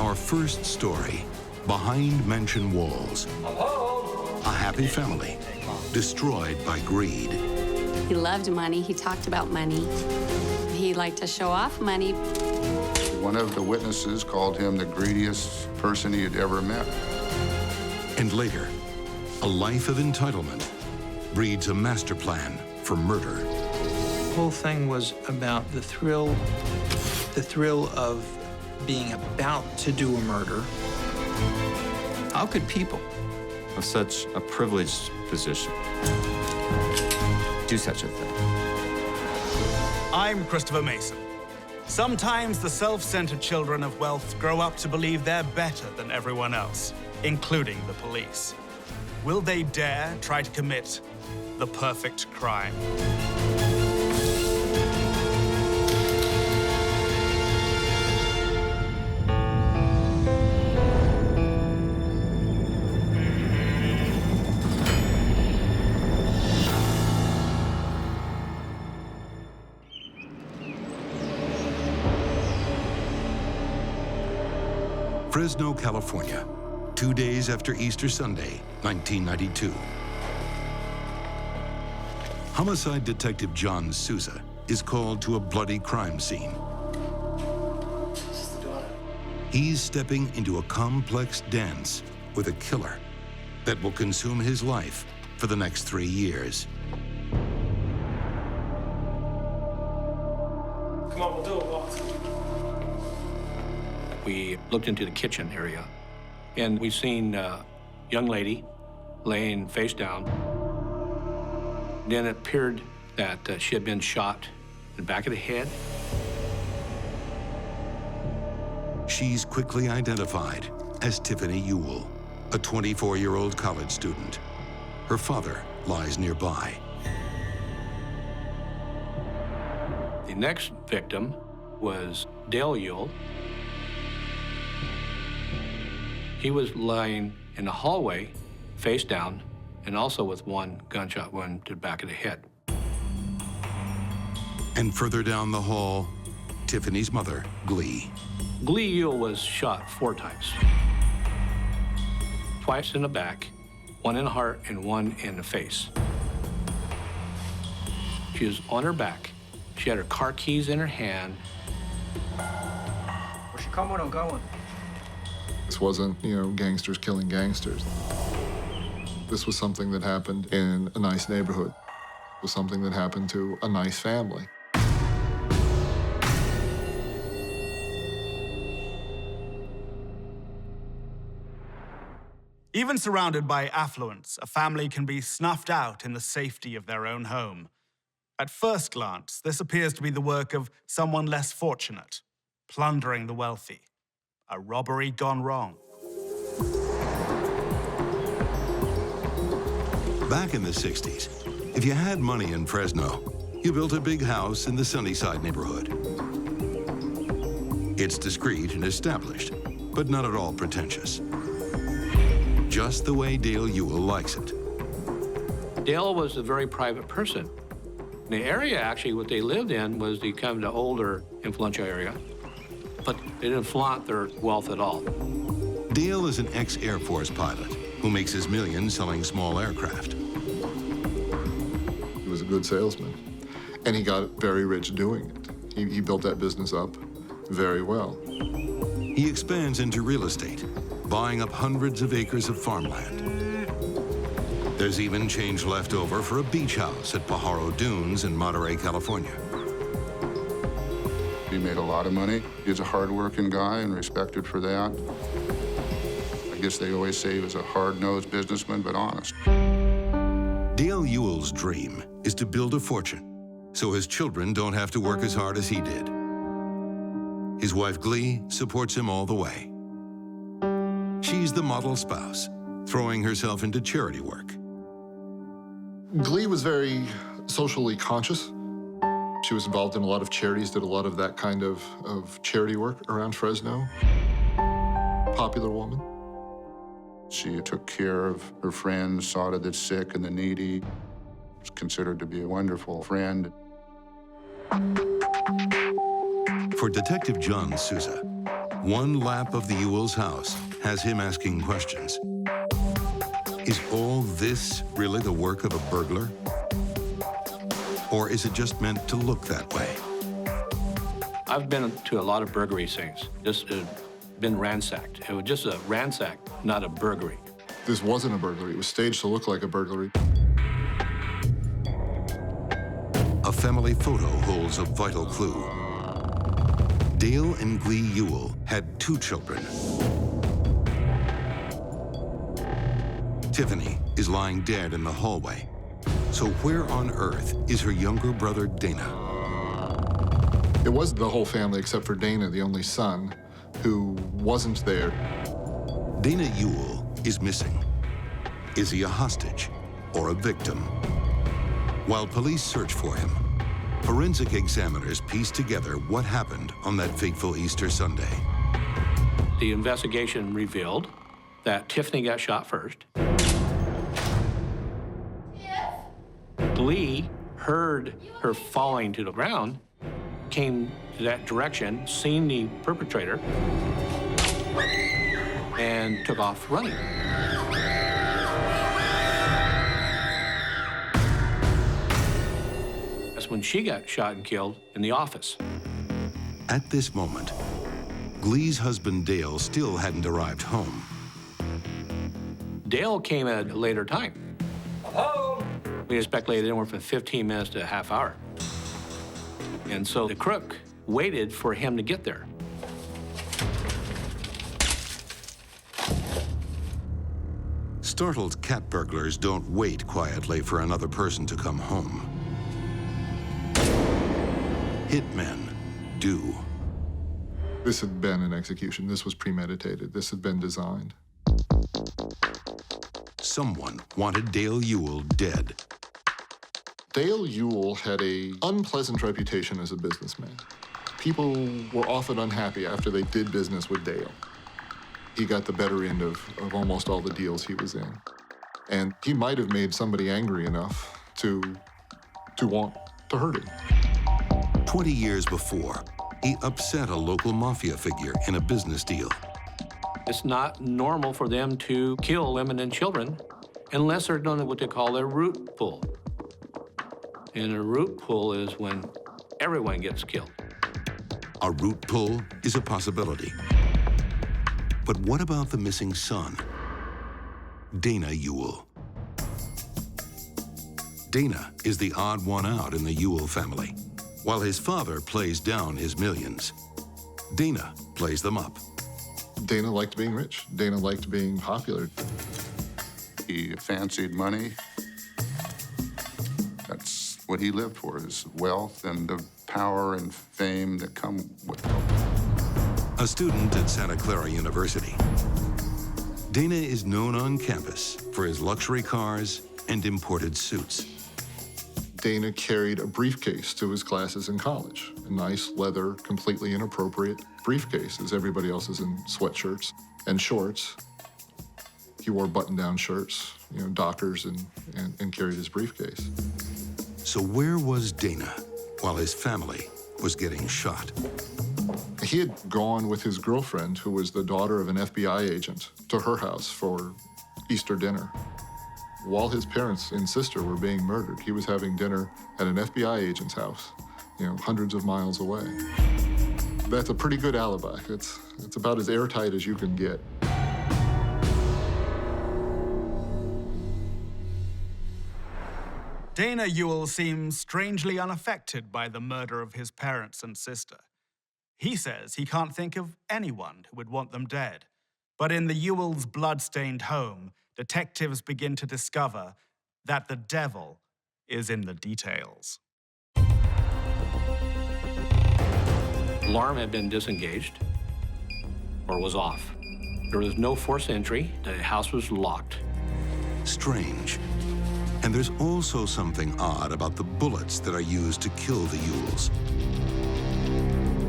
Our first story, Behind Mansion Walls. A happy family, destroyed by greed. He loved money. He talked about money. He liked to show off money. One of the witnesses called him the greediest person he had ever met. And later, a life of entitlement breeds a master plan for murder. The whole thing was about the thrill of being about to do a murder. How could people of such a privileged position do such a thing? I'm Christopher Mason. Sometimes the self-centered children of wealth grow up to believe they're better than everyone else, including the police. Will they dare try to commit the perfect crime? Fresno, California, 2 days after Easter Sunday, 1992. Homicide detective John Sousa is called to a bloody crime scene. He's stepping into a complex dance with a killer that will consume his life for the next 3 years. Come on, we'll do it. We looked into the kitchen area, and we seen a young lady laying face down. Then it appeared that she had been shot in the back of the head. She's quickly identified as Tiffany Ewell, a 24-year-old college student. Her father lies nearby. The next victim was Dale Ewell. He was lying in the hallway, face down, and also with one gunshot wound to the back of the head. And further down the hall, Tiffany's mother, Glee. Glee Ewell was shot 4 times. Twice in the back, 1 in the heart and 1 in the face. She was on her back. She had her car keys in her hand. Where's she coming or going? This wasn't, gangsters killing gangsters. This was something that happened in a nice neighborhood. It was something that happened to a nice family. Even surrounded by affluence, a family can be snuffed out in the safety of their own home. At first glance, this appears to be the work of someone less fortunate, plundering the wealthy. A robbery gone wrong. Back in the 60s, if you had money in Fresno, you built a big house in the Sunnyside neighborhood. It's discreet and established, but not at all pretentious. Just the way Dale Ewell likes it. Dale was a very private person. The area, actually, what they lived in was the kind of the older, influential area, but they didn't flaunt their wealth at all. Dale is an ex-Air Force pilot who makes his millions selling small aircraft. He was a good salesman, and he got very rich doing it. He built that business up very well. He expands into real estate, buying up hundreds of acres of farmland. There's even change left over for a beach house at Pajaro Dunes in Monterey, California. He made a lot of money. He's a hard-working guy and respected for that. I guess they always say he was a hard-nosed businessman, but honest. Dale Ewell's dream is to build a fortune so his children don't have to work as hard as he did. His wife, Glee, supports him all the way. She's the model spouse, throwing herself into charity work. Glee was very socially conscious. She was involved in a lot of charities, did a lot of that kind of charity work around Fresno. Popular woman. She took care of her friends, saw to the sick and the needy. Was considered to be a wonderful friend. For Detective John Sousa, One lap of the Ewell's house has him asking questions. Is all this really the work of a burglar? Or is it just meant to look that way? I've been to a lot of burglary scenes. This has been ransacked. It was just a ransack, not a burglary. This wasn't a burglary. It was staged to look like a burglary. A family photo holds a vital clue. Dale and Glee Ewell had 2 children. Tiffany is lying dead in the hallway. So where on earth is her younger brother, Dana? It was the whole family except for Dana, the only son, who wasn't there. Dana Ewell is missing. Is he a hostage or a victim? While police search for him, forensic examiners piece together what happened on that fateful Easter Sunday. The investigation revealed that Tiffany got shot first. Glee heard her falling to the ground, came to that direction, seen the perpetrator, and took off running. That's when she got shot and killed in the office. At this moment, Glee's husband Dale still hadn't arrived home. Dale came at a later time. We speculated anywhere from 15 minutes to a half hour. And so the crook waited for him to get there. Startled cat burglars don't wait quietly for another person to come home. Hitmen do. This had been an execution. This was premeditated. This had been designed. Someone wanted Dale Ewell dead. Dale Ewell had an unpleasant reputation as a businessman. People were often unhappy after they did business with Dale. He got the better end of almost all the deals he was in. And he might have made somebody angry enough to want to hurt him. 20 years before, he upset a local mafia figure in a business deal. It's not normal for them to kill women and children unless they're doing what they call a root pull. And a root pull is when everyone gets killed. A root pull is a possibility. But what about the missing son, Dana Ewell? Dana is the odd one out in the Ewell family. While his father plays down his millions, Dana plays them up. Dana liked being rich. Dana liked being popular. He fancied money. That's what he lived for, is wealth and the power and fame that come with it. A student at Santa Clara University, Dana is known on campus for his luxury cars and imported suits. Dana carried a briefcase to his classes in college. A nice leather, completely inappropriate briefcase, as everybody else is in sweatshirts and shorts. He wore button-down shirts, Dockers, and carried his briefcase. So where was Dana while his family was getting shot? He had gone with his girlfriend, who was the daughter of an FBI agent, to her house for Easter dinner. While his parents and sister were being murdered, he was having dinner at an FBI agent's house, hundreds of miles away. That's a pretty good alibi. It's about as airtight as you can get. Dana Ewell seems strangely unaffected by the murder of his parents and sister. He says he can't think of anyone who would want them dead. But in the Ewells' blood-stained home, detectives begin to discover that the devil is in the details. Alarm had been disengaged or was off. There was no forced entry. The house was locked. Strange. And there's also something odd about the bullets that are used to kill the Ewells.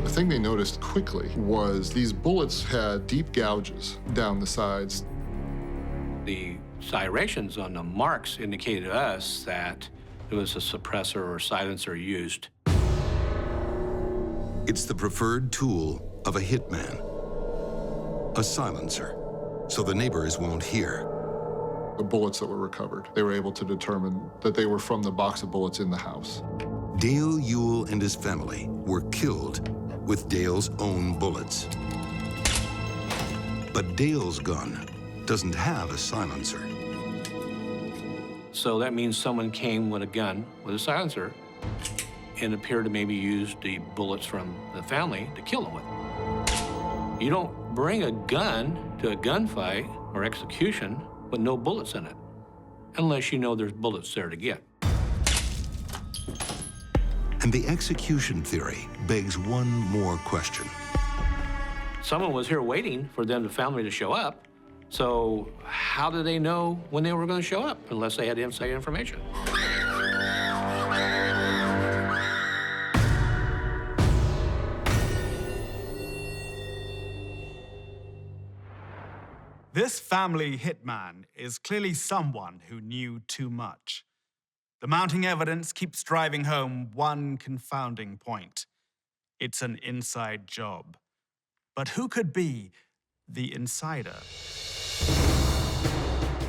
The thing they noticed quickly was these bullets had deep gouges down the sides. The striations on the marks indicated to us that it was a suppressor or silencer used. It's the preferred tool of a hitman. a silencer, so the neighbors won't hear. The bullets that were recovered, they were able to determine that they were from the box of bullets in the house. Dale Ewell and his family were killed with Dale's own bullets. But Dale's gun doesn't have a silencer. So that means someone came with a gun with a silencer and appeared to maybe use the bullets from the family to kill them with. You don't bring a gun to a gunfight or execution with no bullets in it, unless you know there's bullets there to get. And the execution theory begs one more question. Someone was here waiting for them, the family, to show up. So how did they know when they were going to show up, unless they had inside information? This family hitman is clearly someone who knew too much. The mounting evidence keeps driving home one confounding point. It's an inside job. But who could be the insider?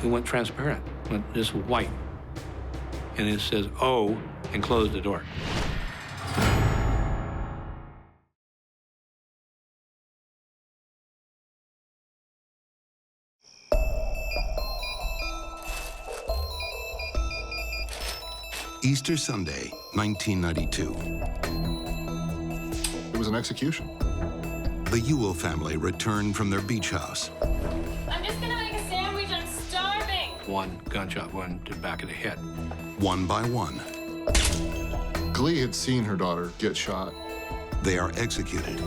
It went transparent, went just white. And it says, "Oh," and closed the door. Easter Sunday, 1992. It was an execution. The Ewell family returned from their beach house. I'm just gonna make a sandwich, I'm starving. One gunshot went to the back of the head. One by one, Glee had seen her daughter get shot. they are executed.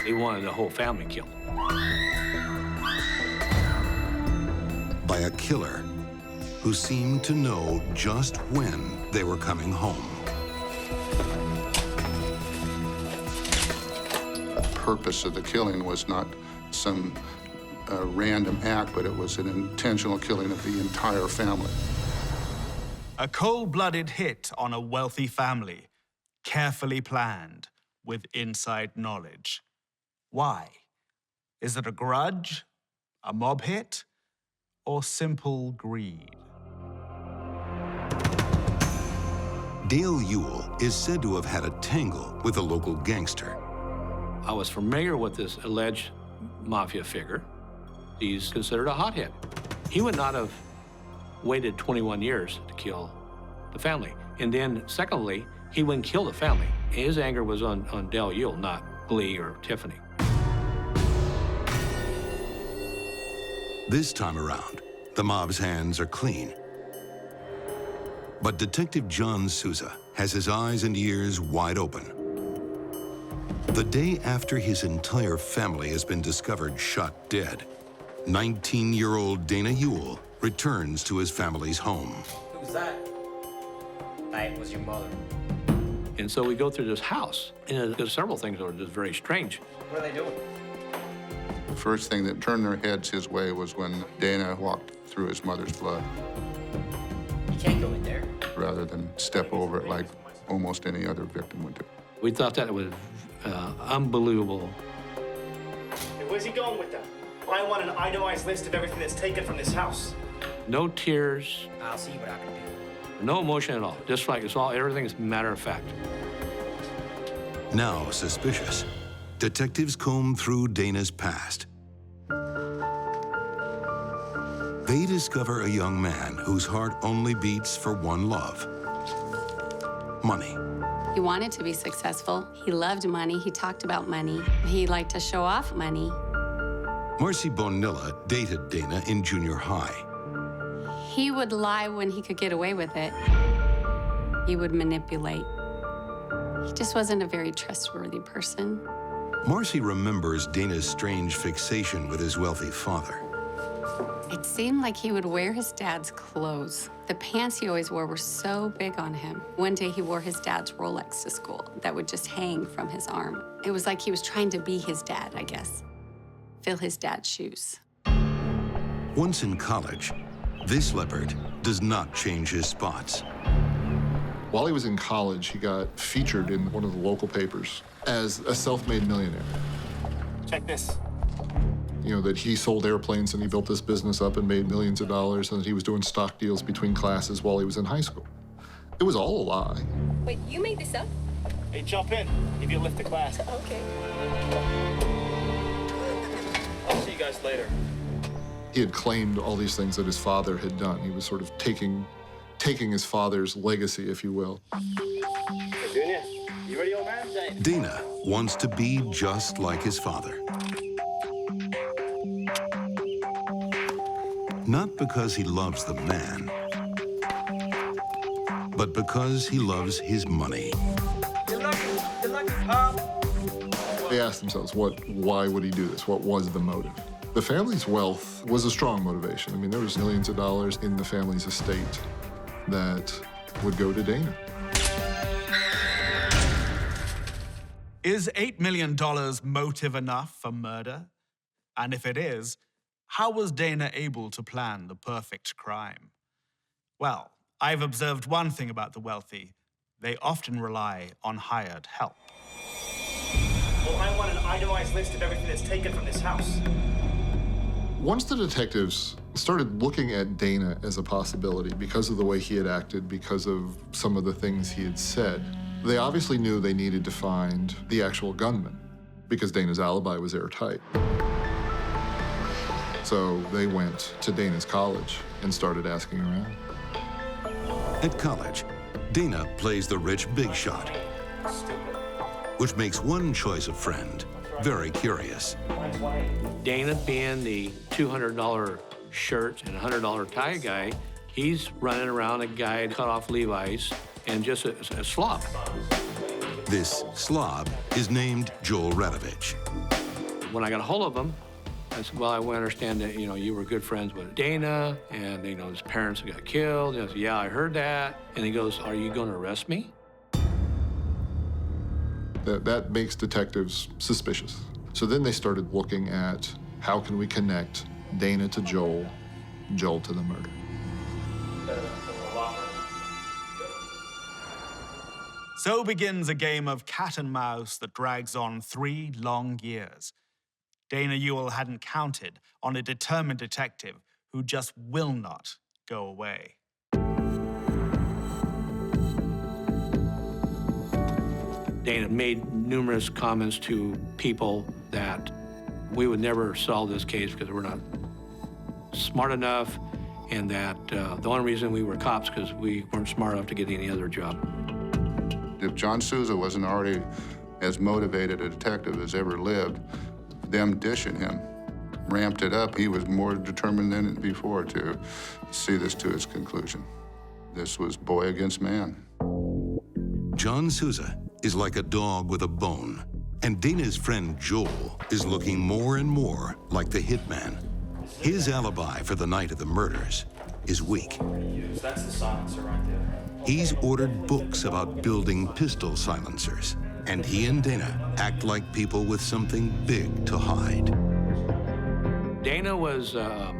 They wanted the whole family killed. By a killer who seemed to know just when they were coming home. The purpose of the killing was not some random act, but it was an intentional killing of the entire family. A cold-blooded hit on a wealthy family, carefully planned, with inside knowledge. Why? Is it a grudge, a mob hit, or simple greed? Dale Ewell is said to have had a tangle with a local gangster. I was familiar with this alleged mafia figure. He's considered a hothead. He would not have waited 21 years to kill the family. And then, secondly, he wouldn't kill the family. His anger was on Dale Ewell, not Glee or Tiffany. This time around, the mob's hands are clean. But Detective John Sousa has his eyes and ears wide open. The day after his entire family has been discovered shot dead, 19-year-old Dana Ewell returns to his family's home. Who's that? That was your mother. And so we go through this house, and there's several things that are just very strange. What are they doing? The first thing that turned their heads his way was when Dana walked through his mother's blood, You can't go in there. rather than step over it like almost any other victim would do. We thought that was unbelievable. Hey, where's he going with that? I want an itemized list of everything that's taken from this house. No tears, I'll see what I can do. no emotion at all. Just like it's all, everything is matter of fact. Now suspicious, detectives comb through Dana's past. They discover a young man whose heart only beats for one love: money. He wanted to be successful. He loved money. He talked about money. He liked to show off money. Marcy Bonilla dated Dana in junior high. He would lie when he could get away with it. He would manipulate. He just wasn't a very trustworthy person. Marcy remembers Dana's strange fixation with his wealthy father. It seemed like he would wear his dad's clothes. The pants he always wore were so big on him. One day he wore his dad's Rolex to school that would just hang from his arm. It was like he was trying to be his dad, I guess. Fill his dad's shoes. Once in college, this leopard does not change his spots. While he was in college, he got featured in one of the local papers as a self-made millionaire. Check this. You know, that he sold airplanes and he built this business up and made millions of dollars, and that he was doing stock deals between classes while he was in high school. It was all a lie. Wait, you made this up? Hey, jump in. Give you a lift to class. Okay. I'll see you guys later. He had claimed all these things that his father had done. He was sort of taking his father's legacy, if you will. Hey, Junior, you ready, old man? Dana wants to be just like his father. Not because he loves the man, but because he loves his money. Good luck, Pop. They asked themselves, why would he do this? What was the motive? The family's wealth was a strong motivation. I mean, there was millions of dollars in the family's estate that would go to Dana. Is $8 million motive enough for murder? And if it is, how was Dana able to plan the perfect crime? Well, I've observed one thing about the wealthy. They often rely on hired help. Well, I want an itemized list of everything that's taken from this house. Once the detectives started looking at Dana as a possibility because of the way he had acted, because of some of the things he had said, they obviously knew they needed to find the actual gunman because Dana's alibi was airtight. So they went to Dana's college and started asking around. At college, Dana plays the rich big shot, which makes one choice of friend very curious. Dana being the $200 shirt and $100 tie guy, he's running around a guy cut off Levi's and just a slob. This slob is named Joel Radovich. When I got a hold of him, I said, well, I understand that, you were good friends with Dana, and, his parents got killed. And I said, yeah, I heard that. And he goes, are you going to arrest me? That makes detectives suspicious. So then they started looking at how can we connect Dana to Joel, Joel to the murder. So begins a game of cat and mouse that drags on 3 long years. Dana Ewell hadn't counted on a determined detective who just will not go away. Dana made numerous comments to people that we would never solve this case because we're not smart enough, and that the only reason we were cops because we weren't smart enough to get any other job. If John Sousa wasn't already as motivated a detective as ever lived, them dishing him ramped it up. He was more determined than before to see this to its conclusion. This was boy against man. John Sousa is like a dog with a bone, and Dana's friend Joel is looking more and more like the hitman. His alibi for the night of the murders is weak. That's the silencer right there. He's ordered books about building pistol silencers, and he and Dana act like people with something big to hide. Dana was a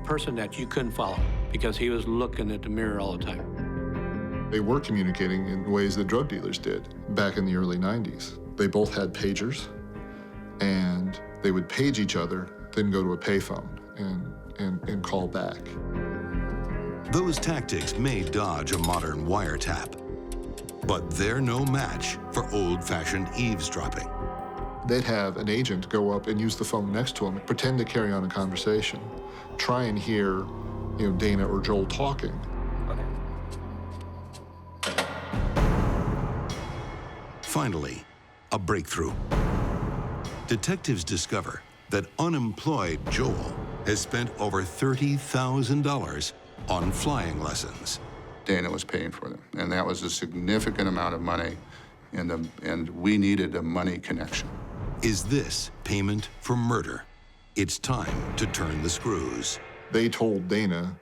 person that you couldn't follow because he was looking at the mirror all the time. They were communicating in ways that drug dealers did back in the early 90s. They both had pagers, and they would page each other, then go to a payphone and call back. Those tactics may dodge a modern wiretap, but they're no match for old-fashioned eavesdropping. They'd have an agent go up and use the phone next to him, pretend to carry on a conversation, try and hear, Dana or Joel talking. Finally, a breakthrough. Detectives discover that unemployed Joel has spent over $30,000 on flying lessons. Dana was paying for them, and that was a significant amount of money, and we needed a money connection. Is this payment for murder? It's time to turn the screws. They told Dana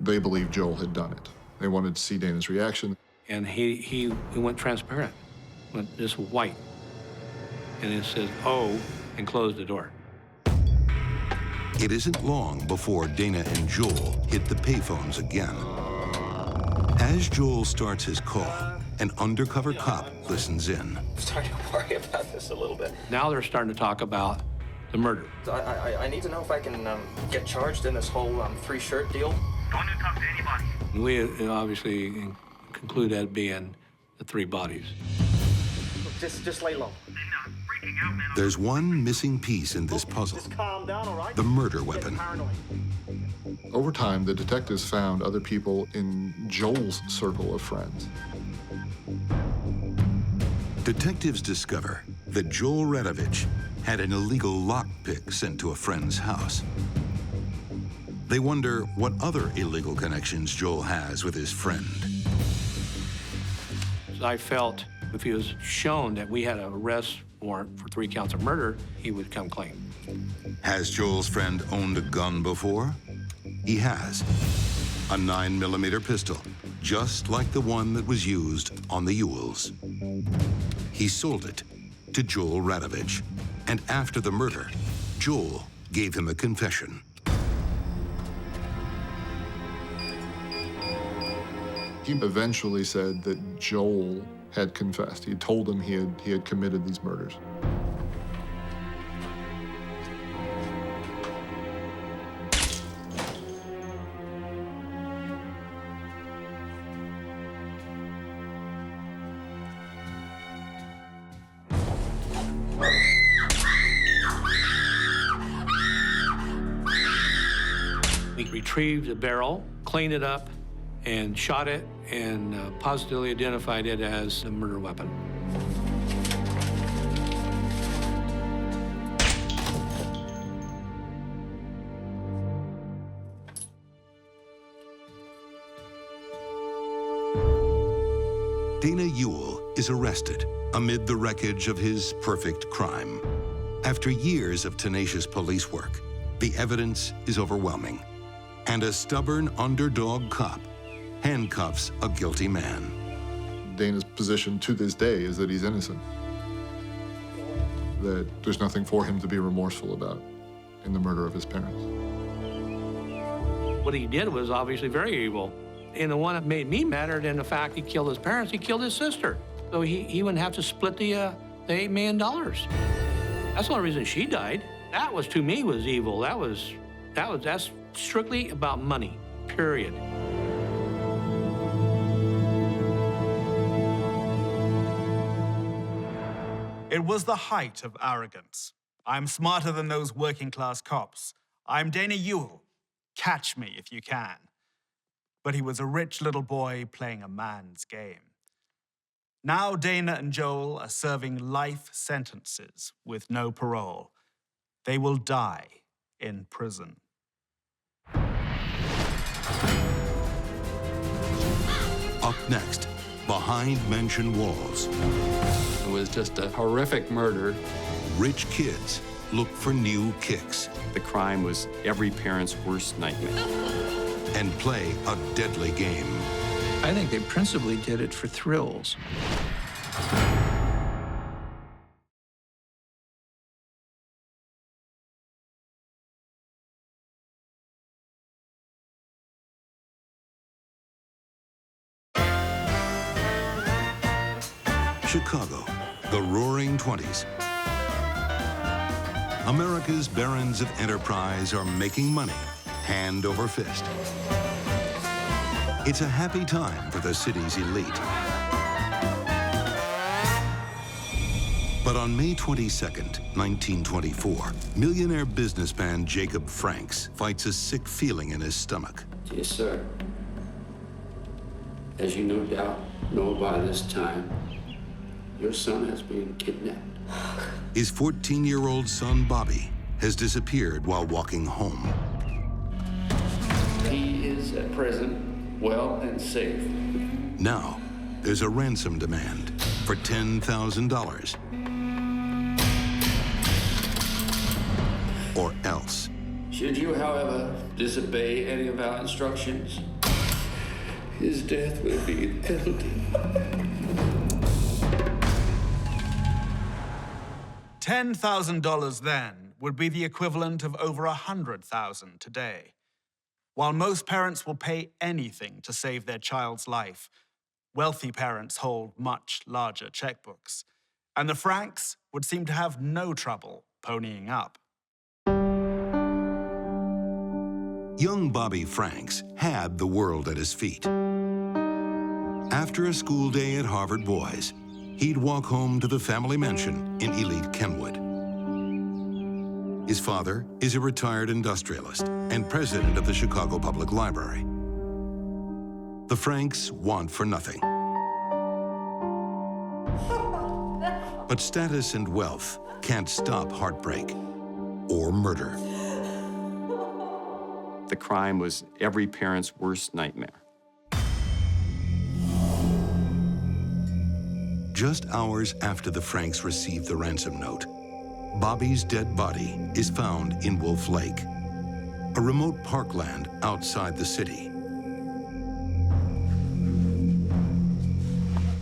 they believed Joel had done it. They wanted to see Dana's reaction. And he went transparent, went just white. And it says, oh, and closed the door. It isn't long before Dana and Joel hit the payphones again. As Joel starts his call, an undercover cop listens in. I'm starting to worry about this a little bit. Now they're starting to talk about the murder. I need to know if I can get charged in this whole three-shirt deal. Don't you talk to anybody. We obviously conclude that being the three bodies. Just lay low. There's one missing piece in this puzzle, Just calm down, all right? the murder weapon. Paranoid. Over time, the detectives found other people in Joel's circle of friends. Detectives discover that Joel Radovich had an illegal lockpick sent to a friend's house. They wonder what other illegal connections Joel has with his friend. I felt if he was shown that we had an arrest warrant for 3 counts of murder, he would come clean. Has Joel's friend owned a gun before? He has. A 9mm pistol, just like the one that was used on the Ewells. He sold it to Joel Radovich, and after the murder, Joel gave him a confession. He eventually said that Joel had confessed. He told him he had committed these murders. We retrieved the barrel, cleaned it up, and shot it, and positively identified it as a murder weapon. Dana Ewell is arrested amid the wreckage of his perfect crime. After years of tenacious police work, the evidence is overwhelming, and a stubborn underdog cop handcuffs a guilty man. Dana's position to this day is that he's innocent, that there's nothing for him to be remorseful about in the murder of his parents. What he did was obviously very evil. And the one that made me madder than the fact he killed his parents, he killed his sister. So he wouldn't have to split the $8 million. That's the only reason she died. That was, to me, was evil. That's strictly about money, period. It was the height of arrogance. I'm smarter than those working-class cops. I'm Dana Ewell. Catch me if you can. But he was a rich little boy playing a man's game. Now Dana and Joel are serving life sentences with no parole. They will die in prison. Up next, behind mansion walls, it was just a horrific murder. rich kids look for new kicks. The crime was every parent's worst nightmare. And play a deadly game. I think they principally did it for thrills. Chicago, the Roaring '20s. America's barons of enterprise are making money, hand over fist. It's a happy time for the city's elite. But on May 22nd, 1924, millionaire businessman Jacob Franks fights a sick feeling in his stomach. Dear sir, as you no doubt know by this time, your son has been kidnapped. His 14-year-old son, Bobby, has disappeared while walking home. He is at present well and safe. Now, there's a ransom demand for $10,000. Or else. Should you, however, disobey any of our instructions, his death will be the penalty. $10,000 then would be the equivalent of over $100,000 today. While most parents will pay anything to save their child's life, wealthy parents hold much larger checkbooks. And the Franks would seem to have no trouble ponying up. Young Bobby Franks had the world at his feet. After a school day at Harvard Boys, he'd walk home to the family mansion in elite Kenwood. His father is a retired industrialist and president of the Chicago Public Library. The Franks want for nothing. But status and wealth can't stop heartbreak or murder. The crime was every parent's worst nightmare. Just hours after the Franks received the ransom note, Bobby's dead body is found in Wolf Lake, a remote parkland outside the city.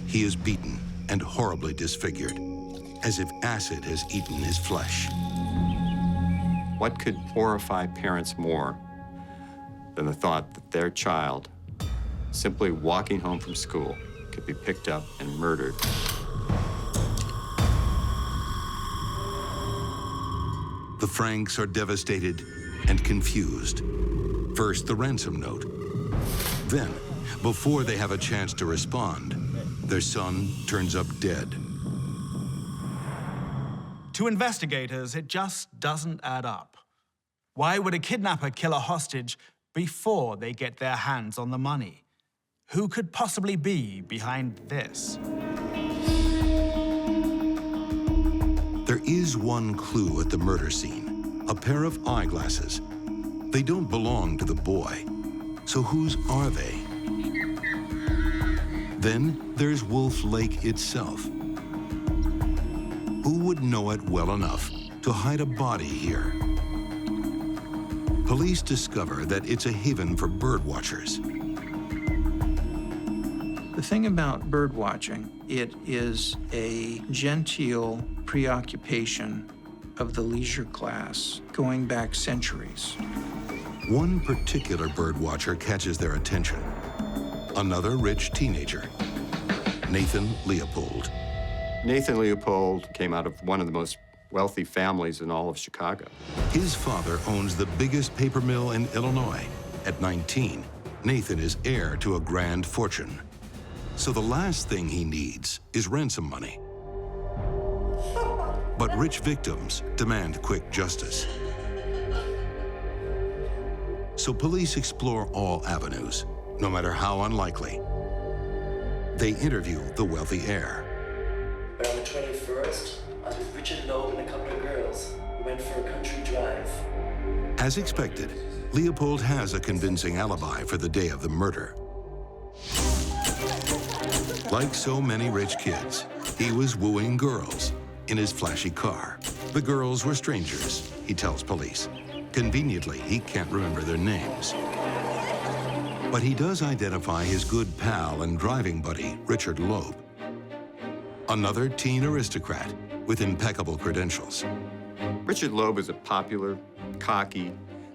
He is beaten and horribly disfigured, as if acid has eaten his flesh. What could horrify parents more than the thought that their child, simply walking home from school, could be picked up and murdered? The Franks are devastated and confused. First, the ransom note. Then, before they have a chance to respond, their son turns up dead. To investigators, it just doesn't add up. Why would a kidnapper kill a hostage before they get their hands on the money? Who could possibly be behind this? There is one clue at the murder scene, a pair of eyeglasses. They don't belong to the boy, so whose are they? Then there's Wolf Lake itself. Who would know it well enough to hide a body here? Police discover that it's a haven for bird watchers. The thing about bird watching, it is a genteel preoccupation of the leisure class going back centuries. One particular bird watcher catches their attention. Another rich teenager, Nathan Leopold. Nathan Leopold came out of one of the most wealthy families in all of Chicago. His father owns the biggest paper mill in Illinois. At 19, Nathan is heir to a grand fortune. So the last thing he needs is ransom money. But rich victims demand quick justice. So police explore all avenues, no matter how unlikely. They interview the wealthy heir. But on the 21st, I was with Richard Loeb and a couple of girls. We went for a country drive. As expected, Leopold has a convincing alibi for the day of the murder. Like so many rich kids, he was wooing girls in his flashy car. The girls were strangers, he tells police. Conveniently, he can't remember their names. But he does identify his good pal and driving buddy, Richard Loeb. Another teen aristocrat with impeccable credentials. Richard Loeb is a popular, cocky,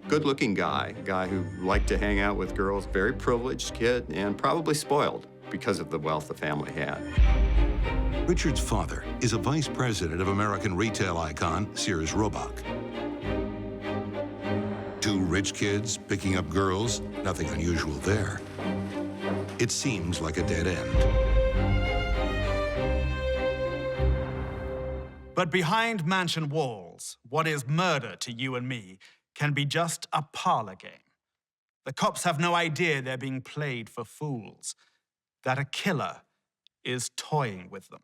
good-looking guy, a guy who liked to hang out with girls, very privileged kid, and probably spoiled because of the wealth the family had. Richard's father is a vice president of American retail icon Sears Roebuck. Two rich kids picking up girls, nothing unusual there. It seems like a dead end. But behind mansion walls, what is murder to you and me can be just a parlor game. The cops have no idea they're being played for fools, that a killer is toying with them.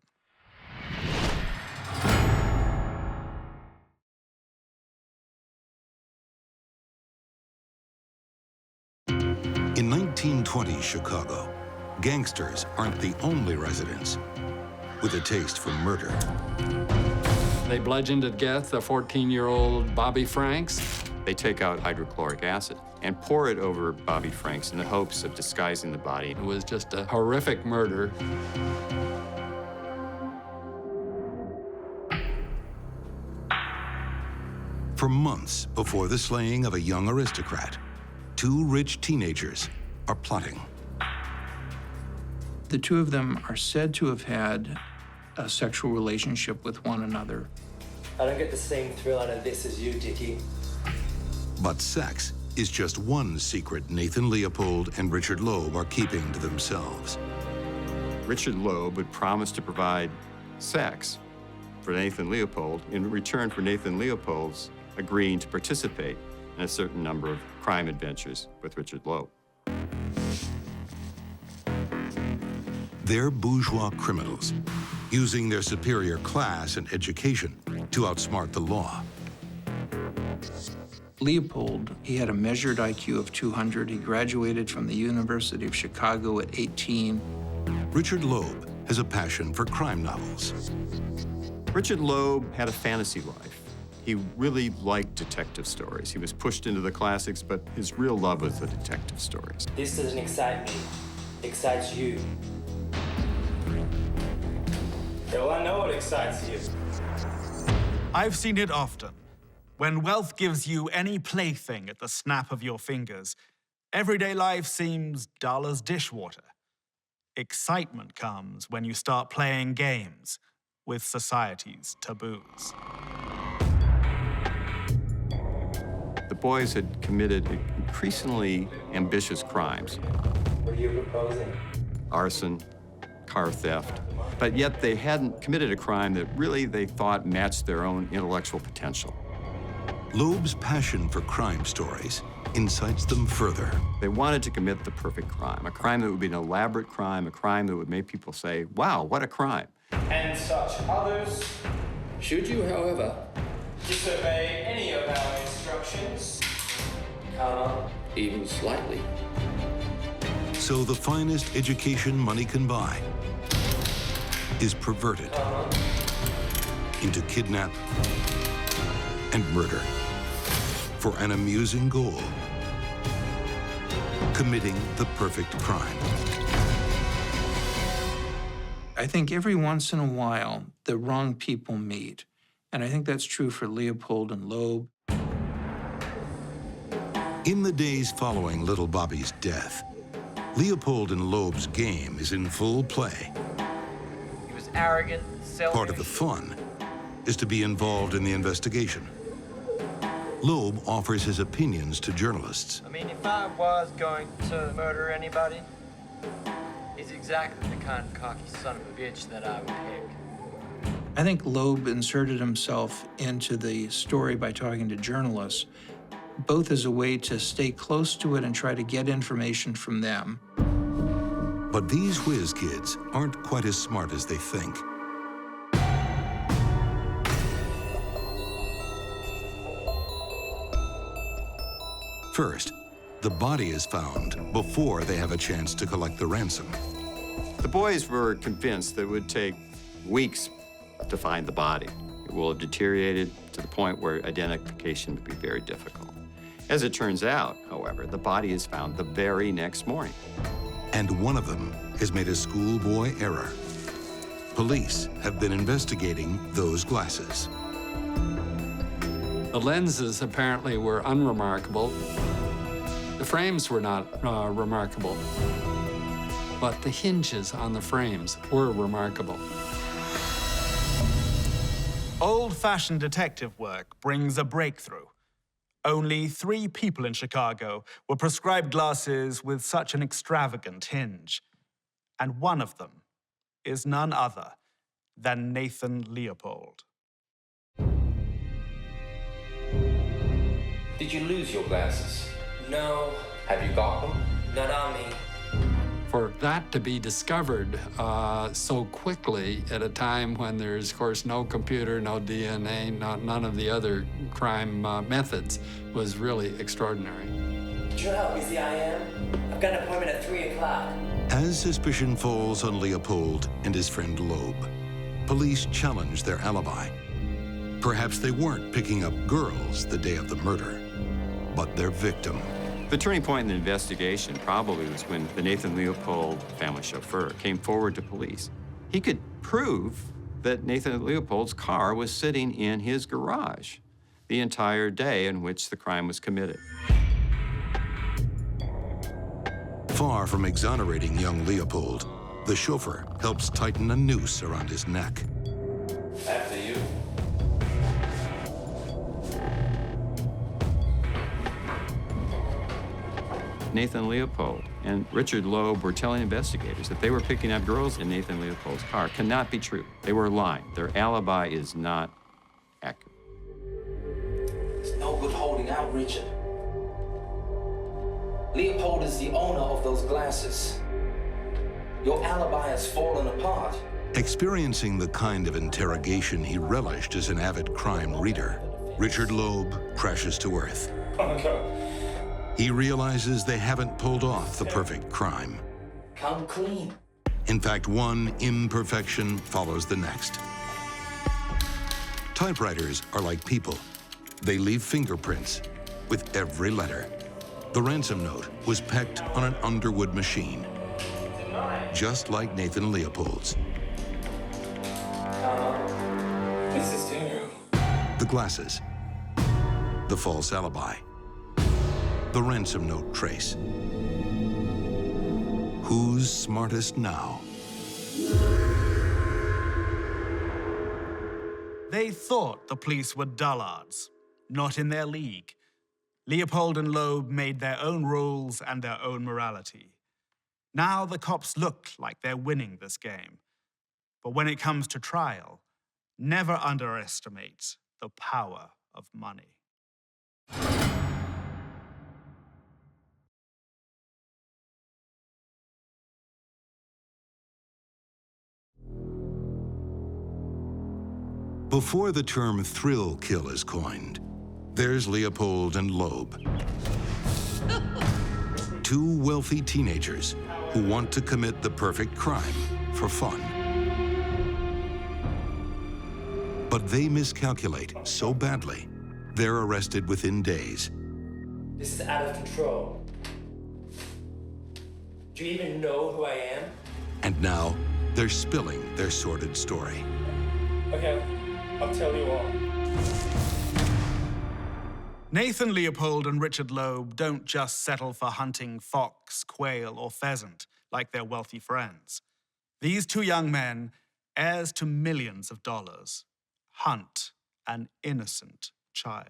In 1920 Chicago, gangsters aren't the only residents with a taste for murder. They bludgeoned to death the 14-year-old Bobby Franks. They take out hydrochloric acid and pour it over Bobby Franks in the hopes of disguising the body. It was just a horrific murder. For months before the slaying of a young aristocrat, two rich teenagers are plotting. The two of them are said to have had a sexual relationship with one another. I don't get the same thrill out of this as you, Dickie. But sex is just one secret Nathan Leopold and Richard Loeb are keeping to themselves. Richard Loeb would promise to provide sex for Nathan Leopold in return for Nathan Leopold's agreeing to participate in a certain number of crime adventures with Richard Loeb. They're bourgeois criminals, using their superior class and education to outsmart the law. Leopold, he had a measured IQ of 200. He graduated from the University of Chicago at 18. Richard Loeb has a passion for crime novels. Richard Loeb had a fantasy life. He really liked detective stories. He was pushed into the classics, but his real love was the detective stories. This doesn't excite me. It excites you. Yeah, well, I know what excites you. I've seen it often. When wealth gives you any plaything at the snap of your fingers, everyday life seems dull as dishwater. Excitement comes when you start playing games with society's taboos. The boys had committed increasingly ambitious crimes. What are you proposing? Arson, car theft, but yet they hadn't committed a crime that really they thought matched their own intellectual potential. Loeb's passion for crime stories incites them further. They wanted to commit the perfect crime, a crime that would be an elaborate crime, a crime that would make people say, wow, what a crime. And such others. Should you, however, Disobey any of our instructions. even slightly, So the finest education money can buy is perverted into kidnap and murder for an amusing goal: committing the perfect crime. I think every once in a while, the wrong people meet. And I think that's true for Leopold and Loeb. In the days following little Bobby's death, Leopold and Loeb's game is in full play. He was arrogant, selfish. Part of the fun is to be involved in the investigation. Loeb offers his opinions to journalists. I mean, if I was going to murder anybody, he's exactly the kind of cocky son of a bitch that I would pick. I think Loeb inserted himself into the story by talking to journalists, both as a way to stay close to it and try to get information from them. But these whiz kids aren't quite as smart as they think. First, the body is found before they have a chance to collect the ransom. The boys were convinced that it would take weeks to find the body. It will have deteriorated to the point where identification would be very difficult. As it turns out, however, the body is found the very next morning. And one of them has made a schoolboy error. Police have been investigating those glasses. The lenses apparently were unremarkable. The frames were not remarkable, but the hinges on the frames were remarkable. Old-fashioned detective work brings a breakthrough. Only 3 people in Chicago were prescribed glasses with such an extravagant hinge. And one of them is none other than Nathan Leopold. Did you lose your glasses? No, Have you got them? not on me. For that to be discovered so quickly at a time when there's, of course, no computer, no DNA, none of the other crime methods was really extraordinary. Do you know how busy I am? I've got an appointment at 3 o'clock. As suspicion falls on Leopold and his friend Loeb, police challenge their alibi. Perhaps they weren't picking up girls the day of the murder, but their victim. The turning point in the investigation probably was when the Nathan Leopold family chauffeur came forward to police. He could prove that Nathan Leopold's car was sitting in his garage the entire day in which the crime was committed. Far from exonerating young Leopold, the chauffeur helps tighten a noose around his neck. after you. Nathan Leopold and Richard Loeb were telling investigators that they were picking up girls in Nathan Leopold's car cannot be true. They were lying. Their alibi is not accurate. It's no good holding out, Richard. Leopold is the owner of those glasses. Your alibi has fallen apart. Experiencing the kind of interrogation he relished as an avid crime reader, Richard Loeb crashes to earth. He realizes they haven't pulled off the perfect crime. Come clean. In fact, one imperfection follows the next. Typewriters are like people. They leave fingerprints with every letter. The ransom note was pecked on an Underwood machine, just like Nathan Leopold's. This is Daniel. The glasses, the false alibi, the ransom note trace. Who's smartest now? They thought the police were dullards, not in their league. Leopold and Loeb made their own rules and their own morality. Now the cops look like they're winning this game. But when it comes to trial, never underestimate the power of money. Before the term thrill kill is coined, there's Leopold and Loeb. Two wealthy teenagers who want to commit the perfect crime for fun. But they miscalculate so badly, they're arrested within days. This is out of control. Do you even know who I am? And now, they're spilling their sordid story. Okay, I'll tell you all. Nathan Leopold and Richard Loeb don't just settle for hunting fox, quail, or pheasant like their wealthy friends. These two young men, heirs to millions of dollars, hunt an innocent child.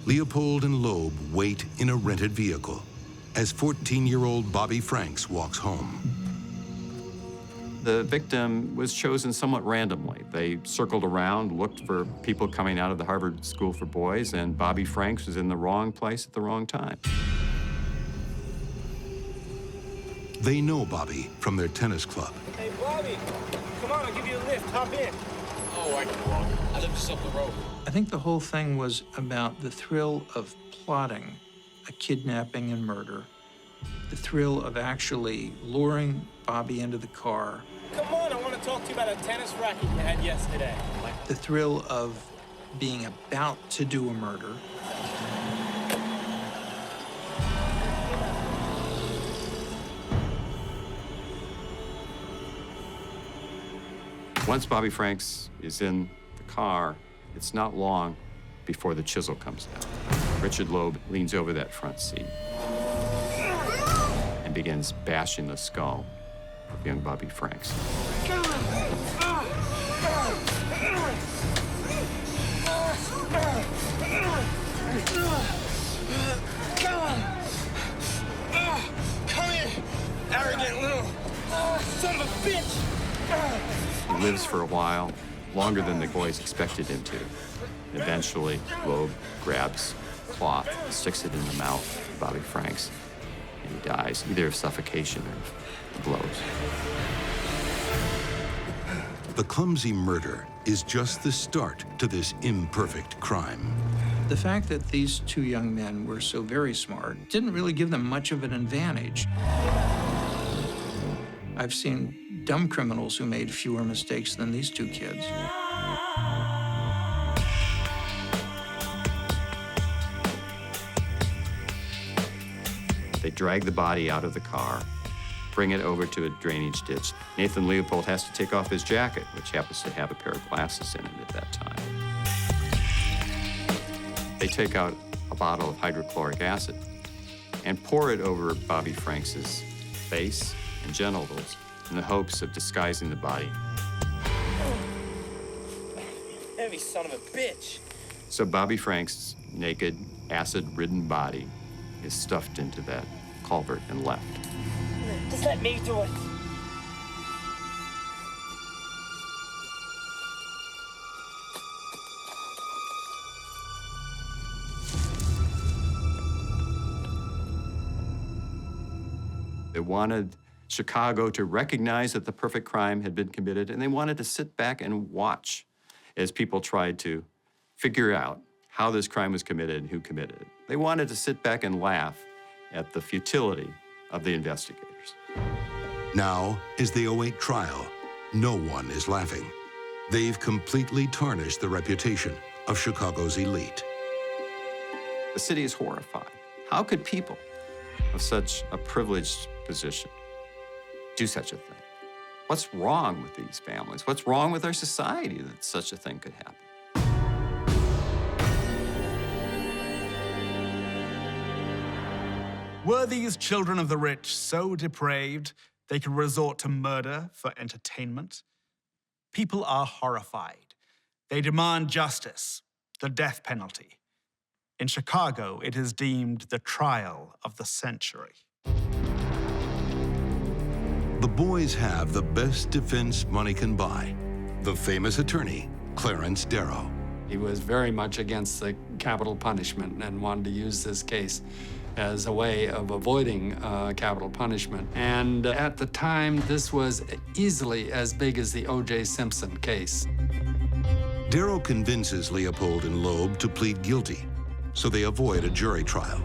Leopold and Loeb wait in a rented vehicle as 14-year-old Bobby Franks walks home. The victim was chosen somewhat randomly. They circled around, looked for people coming out of the Harvard School for Boys, and Bobby Franks was in the wrong place at the wrong time. They know Bobby from their tennis club. Hey, Bobby, come on, I'll give you a lift. Hop in. Oh, I can walk. I live just up the road. I think the whole thing was about the thrill of plotting a kidnapping and murder, the thrill of actually luring Bobby into the car, Come on, I want to talk to you about a tennis racket you had yesterday. the thrill of being about to do a murder, Once Bobby Franks is in the car, it's not long before the chisel comes out. Richard Loeb leans over that front seat and begins bashing the skull of young Bobby Franks. Come here, arrogant little son of a bitch! He lives for a while, longer than the boys expected him to. Eventually, Loeb grabs a cloth, sticks it in the mouth of Bobby Franks, and he dies, either of suffocation or blows. The clumsy murder is just the start to this imperfect crime. the fact that these two young men were so very smart didn't really give them much of an advantage. I've seen dumb criminals who made fewer mistakes than these two kids. They drag the body out of the car, bring it over to a drainage ditch. Nathan Leopold has to take off his jacket, which happens to have a pair of glasses in it at that time. They take out a bottle of hydrochloric acid and pour it over Bobby Franks's face and genitals in the hopes of disguising the body. Hey, me, son of a bitch. So Bobby Frank's naked, acid-ridden body is stuffed into that culvert and left. Just let me do it. They wanted Chicago to recognize that the perfect crime had been committed, and they wanted to sit back and watch as people tried to figure out how this crime was committed and who committed it. They wanted to sit back and laugh at the futility of the investigators. Now, as they await trial, no one is laughing. They've completely tarnished the reputation of Chicago's elite. The city is horrified. How could people of such a privileged position do such a thing? What's wrong with these families? What's wrong with our society that such a thing could happen? Were these children of the rich so depraved they could resort to murder for entertainment? People are horrified. They demand justice, the death penalty. In Chicago, it is deemed the trial of the century. The boys have the best defense money can buy. The famous attorney, Clarence Darrow. He was very much against the capital punishment and wanted to use this case as a way of avoiding capital punishment. And at the time, this was easily as big as the O.J. Simpson case. Darrow convinces Leopold and Loeb to plead guilty, so they avoid a jury trial.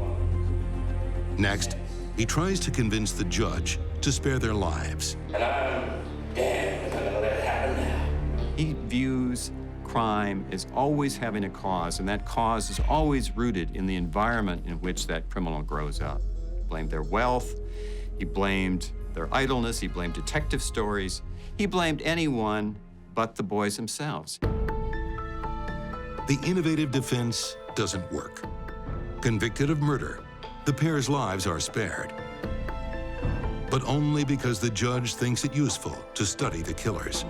Next, he tries to convince the judge to spare their lives. And I'm damned if I'm gonna let it happen now. He views crime as always having a cause, and that cause is always rooted in the environment in which that criminal grows up. He blamed their wealth, he blamed their idleness, he blamed detective stories, he blamed anyone but the boys themselves. The innovative defense doesn't work. Convicted of murder, the pair's lives are spared, but only because the judge thinks it useful to study the killers.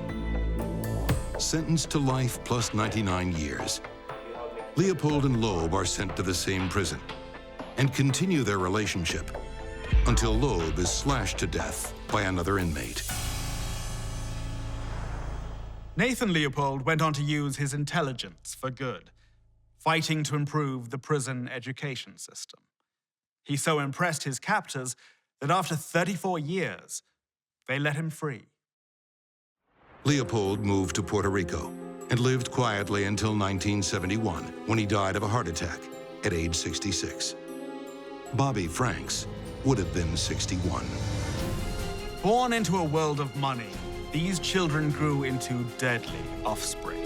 Sentenced to life plus 99 years, Leopold and Loeb are sent to the same prison and continue their relationship until Loeb is slashed to death by another inmate. Nathan Leopold went on to use his intelligence for good, fighting to improve the prison education system. He so impressed his captors that after 34 years, they let him free. Leopold moved to Puerto Rico and lived quietly until 1971, when he died of a heart attack at age 66. Bobby Franks would have been 61. Born into a world of money, these children grew into deadly offspring.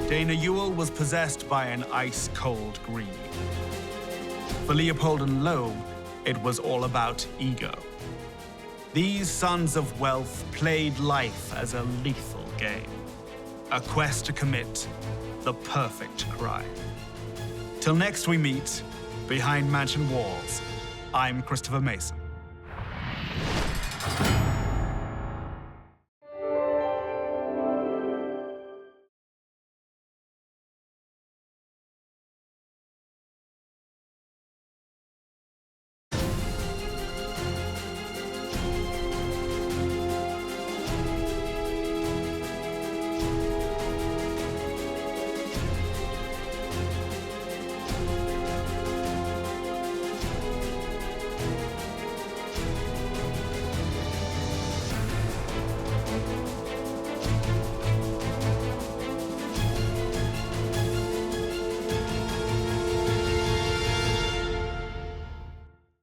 Dana Ewell was possessed by an ice-cold greed. For Leopold and Loeb, it was all about ego. These sons of wealth played life as a lethal game, a quest to commit the perfect crime. Till next we meet, behind mansion walls, I'm Christopher Mason.